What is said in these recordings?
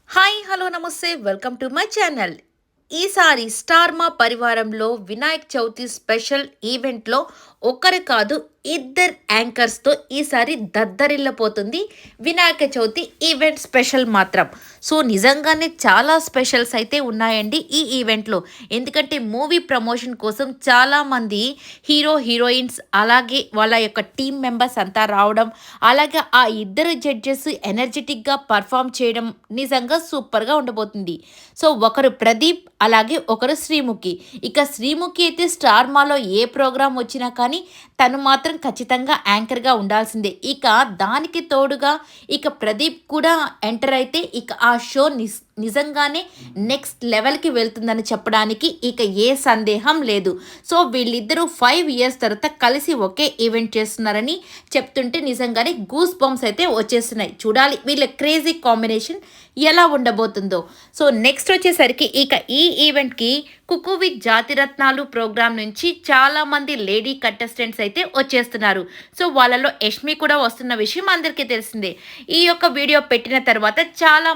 Hi hello నమస్తే welcome to my channel. ఈసారి star మా పరివారంలో వినాయక్ చవితి స్పెషల్ ఈవెంట్లో ఒకరు కాదు ఇద్దరు యాంకర్స్తో ఈసారి దద్దరిల్లిపోతుంది వినాయక చవితి ఈవెంట్ స్పెషల్ మాత్రం. సో నిజంగానే చాలా స్పెషల్స్ అయితే ఉన్నాయండి ఈ ఈవెంట్లో. ఎందుకంటే మూవీ ప్రమోషన్ కోసం చాలామంది హీరో హీరోయిన్స్ అలాగే వాళ్ళ యొక్క టీం మెంబర్స్ అంతా రావడం, అలాగే ఆ ఇద్దరు జడ్జెస్ ఎనర్జెటిక్గా పర్ఫామ్ చేయడం నిజంగా సూపర్గా ఉండబోతుంది. సో ఒకరు ప్రదీప్ అలాగే ఒకరు శ్రీముఖి. ఇక శ్రీముఖి అయితే స్టార్ మాలో ఏ ప్రోగ్రాం వచ్చినా కానీ తను మాత్రం ఖచ్చితంగా యాంకర్గా ఉండాల్సిందే. ఇక దానికి తోడుగా ఇక ప్రదీప్ కూడా ఎంటర్ అయితే ఇక ఆ షో నిజంగానే నెక్స్ట్ లెవెల్కి వెళ్తుందని చెప్పడానికి ఇక ఏ సందేహం లేదు. సో వీళ్ళిద్దరూ 5 years తర్వాత కలిసి ఒకే ఈవెంట్ చేస్తున్నారని చెప్తుంటే నిజంగానే గూస్ బంప్స్ అయితే వచ్చేస్తున్నాయి. చూడాలి వీళ్ళ క్రేజీ కాంబినేషన్ ఎలా ఉండబోతుందో. సో నెక్స్ట్ వచ్చేసరికి ఇక ఈ ఈవెంట్కి కుకు విత్ జాతిరత్నాలు ప్రోగ్రామ్ నుంచి చాలామంది లేడీ కంటెస్టెంట్స్ అయితే వచ్చేస్తున్నారు. సో వాళ్ళలో యష్మి కూడా వస్తున్న విషయం అందరికీ తెలిసిందే. ఈ యొక్క వీడియో పెట్టిన తర్వాత చాలా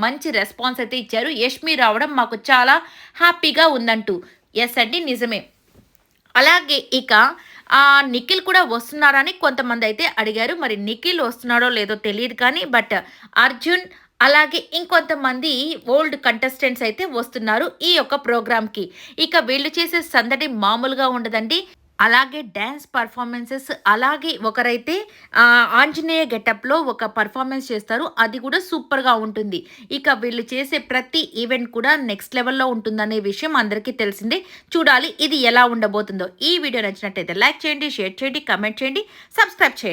మంచి రెస్పాన్స్ అయితే ఇచ్చారు. యష్మి రావడం మాకు చాలా హ్యాపీగా ఉందంటూ. ఎస్ అండి, నిజమే. అలాగే ఇక నిఖిల్ కూడా వస్తున్నారని కొంతమంది అయితే అడిగారు. మరి నిఖిల్ వస్తున్నాడో లేదో తెలియదు కానీ బట్ అర్జున్ అలాగే ఇంకొంతమంది ఓల్డ్ కంటెస్టెంట్స్ అయితే వస్తున్నారు ఈ యొక్క ప్రోగ్రామ్కి. ఇక వీళ్ళు చేసే సందడి మామూలుగా ఉండదండి. అలాగే డ్యాన్స్ పర్ఫార్మెన్సెస్, అలాగే ఒకరైతే ఆంజనేయ గెటప్లో ఒక పర్ఫార్మెన్స్ చేస్తారు, అది కూడా సూపర్గా ఉంటుంది. ఇక వీళ్ళు చేసే ప్రతి ఈవెంట్ కూడా నెక్స్ట్ లెవెల్లో ఉంటుందనే విషయం అందరికీ తెలిసిందే. చూడాలి ఇది ఎలా ఉండబోతుందో. ఈ వీడియో నచ్చినట్టయితే లైక్ చేయండి, షేర్ చేయండి, కమెంట్ చేయండి, సబ్స్క్రైబ్ చేయండి.